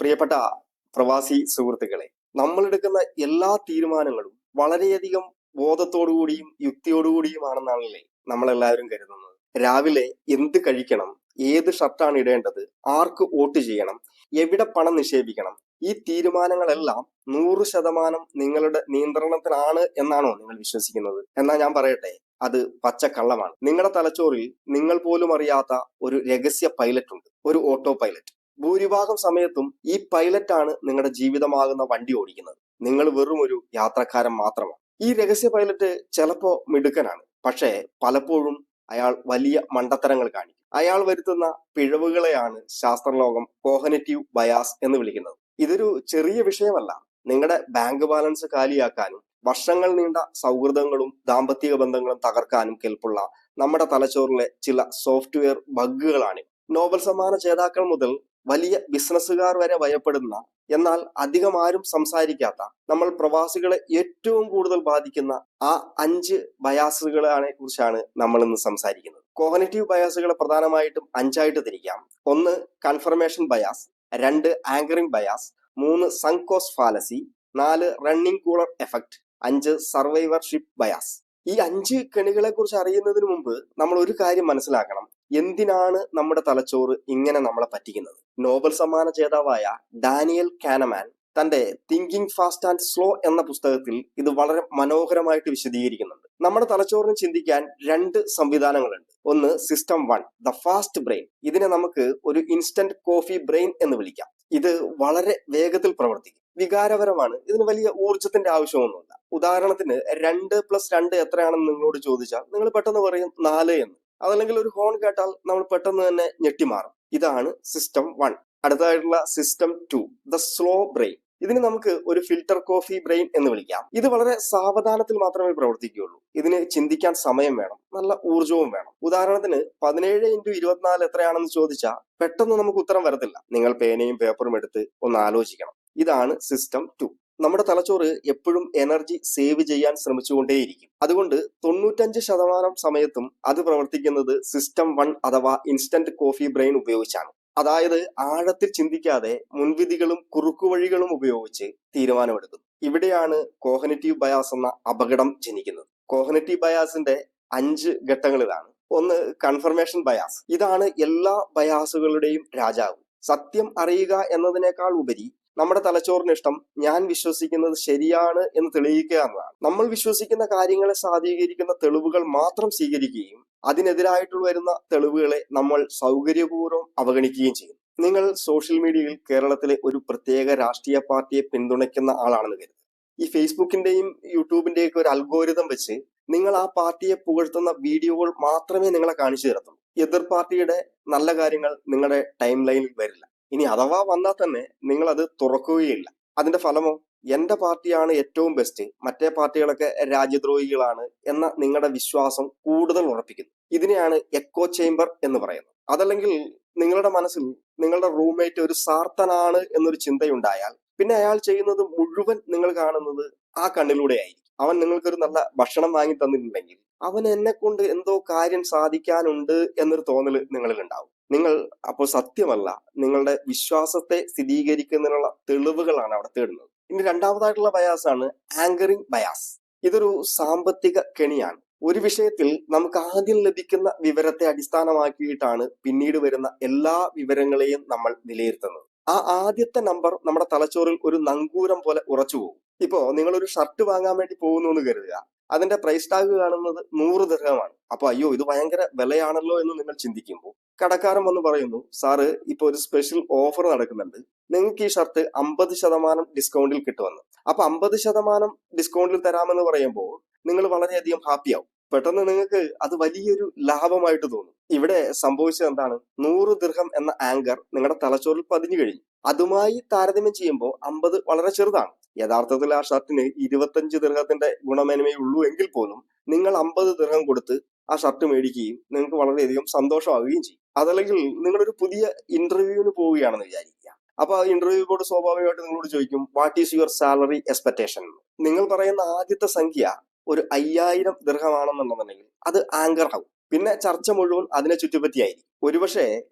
പ്രിയപ്പെട്ട പ്രവാസി സുഹൃത്തുക്കളെ, നമ്മളെടുക്കുന്ന എല്ലാ തീരുമാനങ്ങളും വളരെയധികം ബോധത്തോടുകൂടിയും യുക്തിയോടുകൂടിയുമാണെന്നാണല്ലേ നമ്മളെല്ലാവരും കരുതുന്നത്. രാവിലെ എന്ത് കഴിക്കണം, ഏത് ഷർട്ടാണ് ഇടേണ്ടത്, ആർക്ക് വോട്ട് ചെയ്യണം, എവിടെ പണം നിക്ഷേപിക്കണം, ഈ തീരുമാനങ്ങളെല്ലാം 100% നിങ്ങളുടെ നിയന്ത്രണത്തിലാണ് എന്നാണോ നിങ്ങൾ വിശ്വസിക്കുന്നത്? എന്നാ ഞാൻ പറയട്ടെ, അത് പച്ചക്കള്ളമാണ്. നിങ്ങളുടെ തലച്ചോറിൽ നിങ്ങൾ പോലും അറിയാത്ത ഒരു രഹസ്യ പൈലറ്റ് ഉണ്ട്, ഒരു ഓട്ടോ പൈലറ്റ്. ഭൂരിഭാഗം സമയത്തും ഈ പൈലറ്റാണ് നിങ്ങളുടെ ജീവിതമാകുന്ന വണ്ടി ഓടിക്കുന്നത്. നിങ്ങൾ വെറും ഒരു യാത്രക്കാരൻ മാത്രമാണ്. ഈ രഹസ്യ പൈലറ്റ് ചിലപ്പോ മിടുക്കനാണ്, പക്ഷേ പലപ്പോഴും അയാൾ വലിയ മണ്ടത്തരങ്ങൾ കാണിക്കും. അയാൾ വരുത്തുന്ന പിഴവുകളെയാണ് ശാസ്ത്രലോകം കോഗ്നിറ്റീവ് ബയാസ് എന്ന് വിളിക്കുന്നത്. ഇതൊരു ചെറിയ വിഷയമല്ല. നിങ്ങളുടെ ബാങ്ക് ബാലൻസ് കാലിയാക്കാനും വർഷങ്ങൾ നീണ്ട സൗഹൃദങ്ങളും ദാമ്പത്തിക ബന്ധങ്ങളും തകർക്കാനും കെൽപ്പുള്ള നമ്മുടെ തലച്ചോറിലെ ചില സോഫ്റ്റ്വെയർ ബഗ്ഗുകളാണ്. നോബൽ സമ്മാന ജേതാക്കൾ മുതൽ വലിയ ബിസിനസ്സുകാർ വരെ ഭയപ്പെടുന്ന, എന്നാൽ അധികം ആരും സംസാരിക്കാത്ത, നമ്മൾ പ്രവാസികളെ ഏറ്റവും കൂടുതൽ ബാധിക്കുന്ന ആ 5 ബയാസുകളെ കുറിച്ചാണ് നമ്മൾ ഇന്ന് സംസാരിക്കുന്നത്. കോഗ്നിറ്റീവ് ബയാസുകളെ പ്രധാനമായിട്ടും 5ആയിട്ട് തിരിക്കാം. 1 confirmation bias, 2 anchoring bias, 3 sunk cost fallacy, 4 running cooler effect, 5 survivorship bias. ഈ 5 കെണികളെ കുറിച്ച് അറിയുന്നതിന് മുമ്പ് നമ്മൾ ഒരു കാര്യം മനസ്സിലാക്കണം. എന്തിനാണ് നമ്മുടെ തലച്ചോറ് ഇങ്ങനെ നമ്മളെ പറ്റിക്കുന്നത്? നോബൽ സമ്മാന ജേതാവായ ഡാനിയൽ കാനമാൻ തന്റെ തിങ്കിങ് ഫാസ്റ്റ് ആൻഡ് സ്ലോ എന്ന പുസ്തകത്തിൽ ഇത് വളരെ മനോഹരമായിട്ട് വിശദീകരിക്കുന്നുണ്ട്. നമ്മുടെ തലച്ചോറിന് ചിന്തിക്കാൻ 2 സംവിധാനങ്ങളുണ്ട്. ഒന്ന് സിസ്റ്റം 1, ദ ഫാസ്റ്റ് ബ്രെയിൻ. ഇതിനെ നമുക്ക് ഒരു ഇൻസ്റ്റന്റ് കോഫി ബ്രെയിൻ എന്ന് വിളിക്കാം. ഇത് വളരെ വേഗത്തിൽ പ്രവർത്തിക്കും, വികാരപരമാണ്, ഇതിന് വലിയ ഊർജത്തിന്റെ ആവശ്യമൊന്നുമില്ല. ഉദാഹരണത്തിന് 2+2 എത്രയാണെന്ന് നിങ്ങളോട് ചോദിച്ചാൽ നിങ്ങൾ പെട്ടെന്ന് പറയും 4 എന്ന്. അതല്ലെങ്കിൽ ഒരു ഹോൺ കേട്ടാൽ നമ്മൾ പെട്ടെന്ന് തന്നെ ഞെട്ടിമാറും. ഇതാണ് സിസ്റ്റം 1. അടുത്തതായിട്ടുള്ള സിസ്റ്റം 2, ദ സ്ലോ ബ്രെയിൻ. ഇതിന് നമുക്ക് ഒരു ഫിൽട്ടർ കോഫി ബ്രെയിൻ എന്ന് വിളിക്കാം. ഇത് വളരെ സാവധാനത്തിൽ മാത്രമേ പ്രവർത്തിക്കുകയുള്ളൂ. ഇതിന് ചിന്തിക്കാൻ സമയം വേണം, നല്ല ഊർജവും വേണം. ഉദാഹരണത്തിന് 17x24 എത്രയാണെന്ന് ചോദിച്ചാൽ പെട്ടെന്ന് നമുക്ക് ഉത്തരം വരത്തില്ല. നിങ്ങൾ പേനയും പേപ്പറും എടുത്ത് ഒന്ന് ആലോചിക്കണം. ഇതാണ് സിസ്റ്റം 2. നമ്മുടെ തലച്ചോറ് എപ്പോഴും എനർജി സേവ് ചെയ്യാൻ ശ്രമിച്ചുകൊണ്ടേയിരിക്കും. അതുകൊണ്ട് 95% സമയത്തും അത് പ്രവർത്തിക്കുന്നത് സിസ്റ്റം 1 അഥവാ ഇൻസ്റ്റന്റ് കോഫി ബ്രെയിൻ ഉപയോഗിച്ചാണ്. അതായത് ആഴത്തിൽ ചിന്തിക്കാതെ മുൻവിധികളും കുറുക്കുവഴികളും ഉപയോഗിച്ച് തീരുമാനമെടുക്കുന്നു. ഇവിടെയാണ് കോഗ്നിറ്റീവ് ബയാസ് എന്ന അപകടം ജനിക്കുന്നത്. കോഗ്നിറ്റീവ് ബയാസിന്റെ 5 ഘട്ടങ്ങൾ ഇതാണ്. 1 കൺഫർമേഷൻ ബയാസ്. ഇതാണ് എല്ലാ ബയാസുകളുടെയും രാജാവ്. സത്യം അറിയുക എന്നതിനേക്കാൾ ഉപരി നമ്മുടെ തലച്ചോറിന് ഇഷ്ടം ഞാൻ വിശ്വസിക്കുന്നത് ശരിയാണ് എന്ന് തെളിയിക്കുക എന്നതാണ്. നമ്മൾ വിശ്വസിക്കുന്ന കാര്യങ്ങളെ സാധൂകരിക്കുന്ന തെളിവുകൾ മാത്രം സ്വീകരിക്കുകയും അതിനെതിരായിട്ടുള്ള വരുന്ന തെളിവുകളെ നമ്മൾ സൗകര്യപൂർവ്വം അവഗണിക്കുകയും ചെയ്യും. നിങ്ങൾ സോഷ്യൽ മീഡിയയിൽ കേരളത്തിലെ ഒരു പ്രത്യേക രാഷ്ട്രീയ പാർട്ടിയെ പിന്തുണയ്ക്കുന്ന ആളാണെന്ന് കരുതുക. ഈ ഫേസ്ബുക്കിന്റെയും യൂട്യൂബിന്റെയും ഒക്കെ ഒരു അൽഗോരിതം വെച്ച് നിങ്ങൾ ആ പാർട്ടിയെ പുകഴ്ത്തുന്ന വീഡിയോകൾ മാത്രമേ നിങ്ങളെ കാണിച്ചു തരത്തുള്ളൂ. എതിർ പാർട്ടിയുടെ നല്ല കാര്യങ്ങൾ നിങ്ങളുടെ ടൈം ലൈനിൽ വരില്ല. ഇനി അഥവാ വന്നാൽ തന്നെ നിങ്ങൾ അത് തുറക്കുകയില്ല. അതിന്റെ ഫലമോ എന്റെ പാർട്ടിയാണ് ഏറ്റവും ബെസ്റ്റ്, മറ്റേ പാർട്ടികളൊക്കെ രാജ്യദ്രോഹികളാണ് എന്ന നിങ്ങളുടെ വിശ്വാസം കൂടുതൽ ഉറപ്പിക്കുന്നു. ഇതിനെയാണ് എക്കോ ചേംബർ എന്ന് പറയുന്നത്. അതല്ലെങ്കിൽ നിങ്ങളുടെ മനസ്സിൽ നിങ്ങളുടെ റൂംമേറ്റ് ഒരു സാർത്തനാണ് എന്നൊരു ചിന്തയുണ്ടായാൽ പിന്നെ അയാൾ ചെയ്യുന്നത് മുഴുവൻ നിങ്ങൾ കാണുന്നത് ആ കണ്ണിലൂടെ ആയിരിക്കും. അവൻ നിങ്ങൾക്കൊരു നല്ല ഭക്ഷണം വാങ്ങി തന്നിട്ടുണ്ടെങ്കിൽ അവൻ എന്നെ കൊണ്ട് എന്തോ കാര്യം സാധിക്കാനുണ്ട് എന്നൊരു തോന്നൽ നിങ്ങളിൽ ഉണ്ടാവും. നിങ്ങൾ അപ്പോൾ സത്യമല്ല, നിങ്ങളുടെ വിശ്വാസത്തെ സ്ഥിരീകരിക്കുന്നതിനുള്ള തെളിവുകളാണ് അവിടെ തേടുന്നത്. ഇനി രണ്ടാമതായിട്ടുള്ള ബയാസാണ് ആങ്കറിംഗ് ബയാസ്. ഇതൊരു സാമ്പത്തിക കെണിയാണ്. ഒരു വിഷയത്തിൽ നമുക്ക് ആദ്യം ലഭിക്കുന്ന വിവരത്തെ അടിസ്ഥാനമാക്കിയിട്ടാണ് പിന്നീട് വരുന്ന എല്ലാ വിവരങ്ങളെയും നമ്മൾ വിലയിരുത്തുന്നത്. ആ ആദ്യത്തെ നമ്പർ നമ്മുടെ തലച്ചോറിൽ ഒരു നങ്കൂരം പോലെ ഉറച്ചു പോകും. ഇപ്പോ നിങ്ങളൊരു ഷർട്ട് വാങ്ങാൻ വേണ്ടി പോകുന്നു എന്ന് കരുതുക. അതിന്റെ പ്രൈസ് ടാഗ് കാണുന്നത് 100 ദിർഹമാണ്. അപ്പൊ അയ്യോ ഇത് ഭയങ്കര വിലയാണല്ലോ എന്ന് നിങ്ങൾ ചിന്തിക്കുമ്പോൾ കടക്കാരൻ വന്ന് പറയുന്നു, സാറ് ഇപ്പൊ ഒരു സ്പെഷ്യൽ ഓഫർ നടക്കുന്നുണ്ട്, നിങ്ങൾക്ക് ഈ ഷർട്ട് 50% ഡിസ്കൗണ്ടിൽ കിട്ടുമെന്ന്. അപ്പൊ 50% ഡിസ്കൗണ്ടിൽ തരാമെന്ന് പറയുമ്പോൾ നിങ്ങൾ വളരെയധികം ഹാപ്പിയാവും. പെട്ടെന്ന് നിങ്ങൾക്ക് അത് വലിയൊരു ലാഭമായിട്ട് തോന്നും. ഇവിടെ സംഭവിച്ചത് എന്താണ്? 100 ദിർഹം എന്ന ആങ്കർ നിങ്ങളുടെ തലച്ചോറിൽ പതിഞ്ഞു കഴിഞ്ഞു. അതുമായി താരതമ്യം ചെയ്യുമ്പോൾ 50 വളരെ ചെറുതാണ്. യഥാർത്ഥത്തിൽ ആ ഷർട്ടിന് 25 ദിർഹത്തിന്റെ ഗുണമേന്മയേ ഉള്ളൂ എങ്കിൽ പോലും നിങ്ങൾ 50 ദിർഹം കൊടുത്ത് ആ ഷർട്ട് മേടിക്കുകയും നിങ്ങൾക്ക് വളരെയധികം സന്തോഷമാവുകയും ചെയ്യും. അതല്ലെങ്കിൽ നിങ്ങളൊരു പുതിയ ഇന്റർവ്യൂവിന് പോവുകയാണെന്ന് വിചാരിക്കുക. അപ്പൊ ആ ഇന്റർവ്യൂ ബോർഡ് സ്വാഭാവികമായിട്ട് നിങ്ങളോട് ചോദിക്കും, what is your salary expectation? നിങ്ങൾ പറയുന്ന ആദ്യത്തെ സംഖ്യ ഒരു 5000 ദിർഹമാണെന്നുണ്ടെന്നുണ്ടെങ്കിൽ അത് ആങ്കർ ആവും. പിന്നെ ചർച്ച മുഴുവൻ അതിനെ ചുറ്റിപ്പറ്റിയായിരിക്കും. ഒരുപക്ഷെ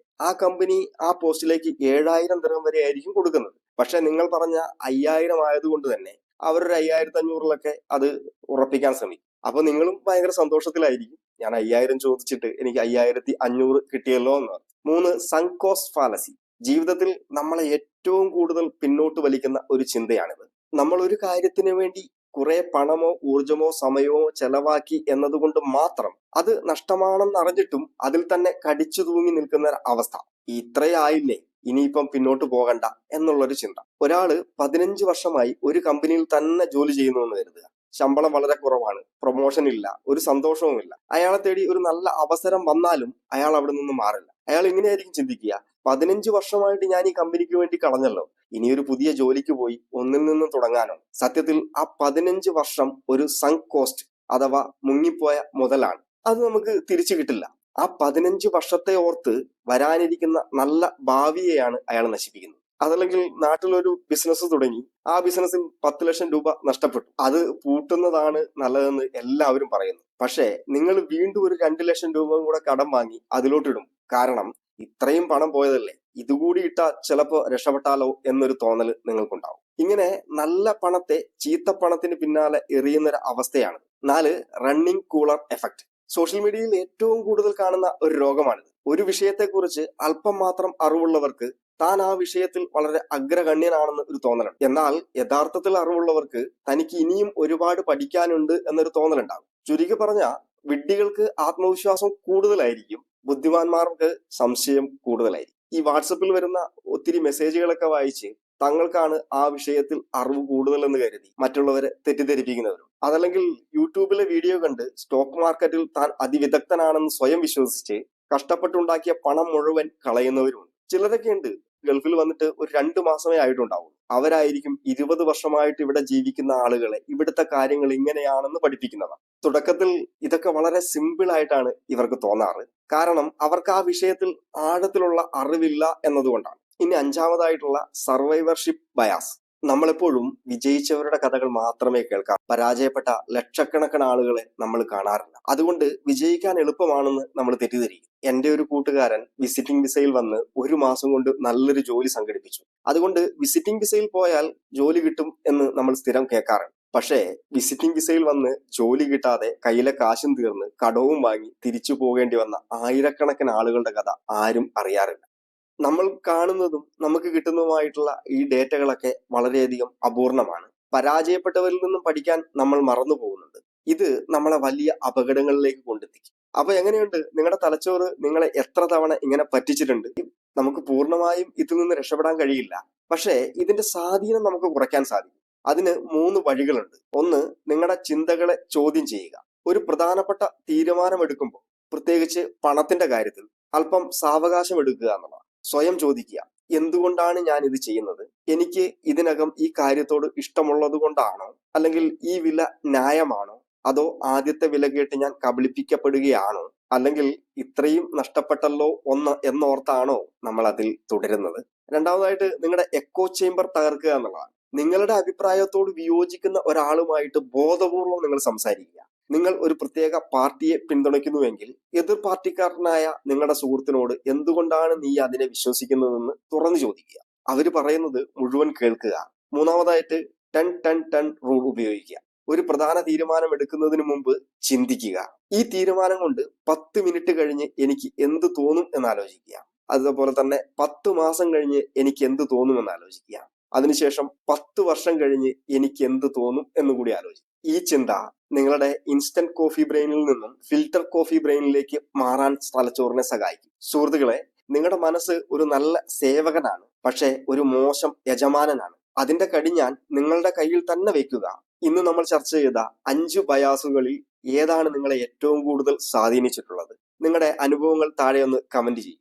ആ കമ്പനി ആ പോസ്റ്റിലേക്ക് 7000 ദിർഹം വരെ ആയിരിക്കും കൊടുക്കുന്നത്. പക്ഷെ നിങ്ങൾ പറഞ്ഞ 5000 ആയതുകൊണ്ട് തന്നെ അവരൊരു 5500 അത് ഉറപ്പിക്കാൻ ശ്രമിക്കും. അപ്പൊ നിങ്ങളും ഭയങ്കര സന്തോഷത്തിലായിരിക്കും. ഞാൻ 5000 ചോദിച്ചിട്ട് എനിക്ക് 5500 കിട്ടിയല്ലോ എന്ന് പറഞ്ഞു. 3, സങ്ക് കോസ്റ്റ് ഫാലസി. ജീവിതത്തിൽ നമ്മളെ ഏറ്റവും കൂടുതൽ പിന്നോട്ട് വലിക്കുന്ന ഒരു ചിന്തയാണിത്. നമ്മൾ ഒരു കാര്യത്തിന് വേണ്ടി കുറെ പണമോ ഊർജമോ സമയമോ ചെലവാക്കി എന്നതുകൊണ്ട് മാത്രം അത് നഷ്ടമാണെന്ന് അറിഞ്ഞിട്ടും അതിൽ തന്നെ കടിച്ചു തൂങ്ങി നിൽക്കുന്ന അവസ്ഥ. ഇത്രയായില്ലേ, ഇനിയിപ്പം പിന്നോട്ട് പോകണ്ട എന്നുള്ളൊരു ചിന്ത. ഒരാള് 15 വർഷമായി ഒരു കമ്പനിയിൽ തന്നെ ജോലി ചെയ്യുന്നു എന്ന് കരുതുക. ശമ്പളം വളരെ കുറവാണ്, പ്രൊമോഷൻ ഇല്ല, ഒരു സന്തോഷവുമില്ല. അയാളെ തേടി ഒരു നല്ല അവസരം വന്നാലും അയാൾ അവിടെ നിന്ന് മാറില്ല. അയാൾ ഇങ്ങനെയായിരിക്കും ചിന്തിക്കുക, 15 വർഷമായിട്ട് ഞാൻ ഈ കമ്പനിക്ക് വേണ്ടി കളഞ്ഞല്ലോ, ഇനിയൊരു പുതിയ ജോലിക്ക് പോയി ഒന്നിൽ നിന്നും തുടങ്ങാനോ? സത്യത്തിൽ ആ 15 വർഷം ഒരു സങ്ക് കോസ്റ്റ് അഥവാ മുങ്ങിപ്പോയ മുതലാണ്. അത് നമുക്ക് തിരിച്ചു കിട്ടില്ല. ആ 15 വർഷത്തെ ഓർത്ത് വരാനിരിക്കുന്ന നല്ല ഭാവിയെയാണ് അയാൾ നശിപ്പിക്കുന്നത്. അതല്ലെങ്കിൽ നാട്ടിലൊരു ബിസിനസ് തുടങ്ങി, ആ ബിസിനസ്സിൽ 10 ലക്ഷം രൂപ നഷ്ടപ്പെട്ടു, അത് പൂട്ടുന്നതാണ് നല്ലതെന്ന് എല്ലാവരും പറയുന്നു. പക്ഷേ നിങ്ങൾ വീണ്ടും ഒരു 2 ലക്ഷം രൂപ കൂടെ കടം വാങ്ങി അതിലോട്ടിടും. കാരണം ഇത്രയും പണം പോയതല്ലേ, ഇതുകൂടി ഇട്ടാ ചിലപ്പോ രക്ഷപ്പെട്ടാലോ എന്നൊരു തോന്നല് നിങ്ങൾക്കുണ്ടാവും. ഇങ്ങനെ നല്ല പണത്തെ ചീത്ത പണത്തിന് പിന്നാലെ എറിയുന്നൊരു അവസ്ഥയാണ്. 4, റണ്ണിങ് കൂളർ എഫക്ട്. സോഷ്യൽ മീഡിയയിൽ ഏറ്റവും കൂടുതൽ കാണുന്ന ഒരു രോഗമാണിത്. ഒരു വിഷയത്തെക്കുറിച്ച് അല്പം മാത്രം അറിവുള്ളവർക്ക് താൻ ആ വിഷയത്തിൽ വളരെ അഗ്രഗണ്യനാണെന്ന് ഒരു തോന്നലുണ്ട്. എന്നാൽ യഥാർത്ഥത്തിൽ അറിവുള്ളവർക്ക് തനിക്ക് ഇനിയും ഒരുപാട് പഠിക്കാനുണ്ട് എന്നൊരു തോന്നലുണ്ടാകും. ചുരുക്കി പറഞ്ഞ, വിഡ്ഢികൾക്ക് ആത്മവിശ്വാസം കൂടുതലായിരിക്കും, ബുദ്ധിമാന്മാർക്ക് സംശയം കൂടുതലായിരിക്കും. ഈ വാട്സപ്പിൽ വരുന്ന ഒത്തിരി മെസ്സേജുകളൊക്കെ വായിച്ച് തങ്ങൾക്കാണ് ആ വിഷയത്തിൽ അറിവ് കൂടുതലെന്ന് കരുതി മറ്റുള്ളവരെ തെറ്റിദ്ധരിപ്പിക്കുന്നവരും, അതല്ലെങ്കിൽ യൂട്യൂബിലെ വീഡിയോ കണ്ട് സ്റ്റോക്ക് മാർക്കറ്റിൽ താൻ അതിവിദഗ്ധനാണെന്ന് സ്വയം വിശ്വസിച്ച് കഷ്ടപ്പെട്ടുണ്ടാക്കിയ പണം മുഴുവൻ കളയുന്നവരുമുണ്ട്. ചിലരൊക്കെ ഉണ്ട്, ഗൾഫിൽ വന്നിട്ട് ഒരു 2 മാസമേ ആയിട്ടുണ്ടാവും. അവരായിരിക്കും 20 വർഷമായിട്ട് ഇവിടെ ജീവിക്കുന്ന ആളുകളെ ഇവിടുത്തെ കാര്യങ്ങൾ ഇങ്ങനെയാണെന്ന് പഠിപ്പിക്കുന്നവർ. തുടക്കത്തിൽ ഇതൊക്കെ വളരെ സിമ്പിൾ ആയിട്ടാണ് ഇവർക്ക് തോന്നാറ്. കാരണം അവർക്ക് ആ വിഷയത്തിൽ ആഴത്തിലുള്ള അറിവില്ല എന്നതുകൊണ്ടാണ്. ഇനി 5-മതായിട്ടുള്ള സർവൈവർഷിപ്പ് ബയാസ്. നമ്മളെപ്പോഴും വിജയിച്ചവരുടെ കഥകൾ മാത്രമേ കേൾക്കാം, പരാജയപ്പെട്ട ലക്ഷക്കണക്കിന് ആളുകളെ നമ്മൾ കാണാറില്ല. അതുകൊണ്ട് വിജയിക്കാൻ എളുപ്പമാണെന്ന് നമ്മൾ തെറ്റിദ്ധരിക്കും. എന്റെ ഒരു കൂട്ടുകാരൻ വിസിറ്റിംഗ് വിസയിൽ വന്ന് 1 മാസം കൊണ്ട് നല്ലൊരു ജോലി സംഘടിപ്പിച്ചു. അതുകൊണ്ട് വിസിറ്റിംഗ് വിസയിൽ പോയാൽ ജോലി കിട്ടും എന്ന് നമ്മൾ സ്ഥിരം കേൾക്കാറുണ്ട്. പക്ഷേ വിസിറ്റിംഗ് വിസയിൽ വന്ന് ജോലി കിട്ടാതെ കയ്യിലെ കാശും തീർന്ന് കടവും വാങ്ങി തിരിച്ചു പോകേണ്ടി വന്ന ആയിരക്കണക്കിന് ആളുകളുടെ കഥ ആരും അറിയാറില്ല. നമ്മൾ കാണുന്നതും നമുക്ക് കിട്ടുന്നതുമായിട്ടുള്ള ഈ ഡേറ്റകളൊക്കെ വളരെയധികം അപൂർണമാണ്. പരാജയപ്പെട്ടവരിൽ നിന്നും പഠിക്കാൻ നമ്മൾ മറന്നു പോകുന്നുണ്ട്. ഇത് നമ്മളെ വലിയ അപകടങ്ങളിലേക്ക് കൊണ്ടെത്തിക്കും. അപ്പൊ എങ്ങനെയുണ്ട്, നിങ്ങളുടെ തലച്ചോറ് നിങ്ങളെ എത്ര തവണ ഇങ്ങനെ പറ്റിച്ചിട്ടുണ്ട്? നമുക്ക് പൂർണ്ണമായും ഇതിൽ നിന്ന് രക്ഷപ്പെടാൻ കഴിയില്ല, പക്ഷേ ഇതിന്റെ സ്വാധീനം നമുക്ക് കുറയ്ക്കാൻ സാധിക്കും. അതിന് 3 വഴികളുണ്ട്. 1, നിങ്ങളുടെ ചിന്തകളെ ചോദ്യം ചെയ്യുക. ഒരു പ്രധാനപ്പെട്ട തീരുമാനം എടുക്കുമ്പോൾ, പ്രത്യേകിച്ച് പണത്തിന്റെ കാര്യത്തിൽ, അല്പം സാവകാശം എടുക്കുക എന്നുള്ളതാണ്. സ്വയം ചോദിക്കുക, എന്തുകൊണ്ടാണ് ഞാൻ ഇത് ചെയ്യുന്നത്? എനിക്ക് ഇതിനകം ഈ കാര്യത്തോട് ഇഷ്ടമുള്ളത് കൊണ്ടാണോ? അല്ലെങ്കിൽ ഈ വില ന്യായമാണോ? അതോ ആദ്യത്തെ വില കേട്ട് ഞാൻ കബളിപ്പിക്കപ്പെടുകയാണോ? അല്ലെങ്കിൽ ഇത്രയും നഷ്ടപ്പെട്ടല്ലോ എന്നോർത്താണോ നമ്മൾ അതിൽ തുടരുന്നത്? രണ്ടാമതായിട്ട്, നിങ്ങളുടെ എക്കോ ചേംബർ തകർക്കുക എന്നുള്ളതാണ്. നിങ്ങളുടെ അഭിപ്രായത്തോട് വിയോജിക്കുന്ന ഒരാളുമായിട്ട് ബോധപൂർവം നിങ്ങൾ സംസാരിക്കുക. നിങ്ങൾ ഒരു പ്രത്യേക പാർട്ടിയെ പിന്തുണയ്ക്കുന്നുവെങ്കിൽ എതിർ പാർട്ടിക്കാരനായ നിങ്ങളുടെ സുഹൃത്തിനോട് എന്തുകൊണ്ടാണ് നീ അതിനെ വിശ്വസിക്കുന്നതെന്ന് തുറന്നു ചോദിക്കുക. അവര് പറയുന്നത് മുഴുവൻ കേൾക്കുക. മൂന്നാമതായിട്ട് 10-10-10 റൂൾ ഉപയോഗിക്കുക. ഒരു പ്രധാന തീരുമാനം എടുക്കുന്നതിന് മുമ്പ് ചിന്തിക്കുക. ഈ തീരുമാനം കൊണ്ട് 10 മിനിറ്റ് കഴിഞ്ഞ് എനിക്ക് എന്ത് തോന്നും എന്നാലോചിക്കുക. അതുപോലെ തന്നെ 10 മാസം കഴിഞ്ഞ് എനിക്ക് എന്ത് തോന്നും എന്നാലോചിക്കുക. അതിനുശേഷം 10 വർഷം കഴിഞ്ഞ് എനിക്ക് എന്ത് തോന്നും എന്നുകൂടി ആലോചിക്കുക. ഈ ചിന്ത നിങ്ങളുടെ ഇൻസ്റ്റന്റ് കോഫി ബ്രെയിനിൽ നിന്നും ഫിൽട്ടർ കോഫി ബ്രെയിനിലേക്ക് മാറാൻ തലച്ചോറിനെ സഹായിക്കും. സുഹൃത്തുക്കളെ, നിങ്ങളുടെ മനസ്സ് ഒരു നല്ല സേവകനാണ്, പക്ഷെ ഒരു മോശം യജമാനനാണ്. അതിന്റെ കടിഞ്ഞാൻ നിങ്ങളുടെ കയ്യിൽ തന്നെ വെക്കുക. ഇന്ന് നമ്മൾ ചർച്ച ചെയ്ത 5 ബയാസുകളിൽ ഏതാണ് നിങ്ങളെ ഏറ്റവും കൂടുതൽ സ്വാധീനിച്ചിട്ടുള്ളത്? നിങ്ങളുടെ അനുഭവങ്ങൾ താഴെ ഒന്ന് കമന്റ് ചെയ്യും.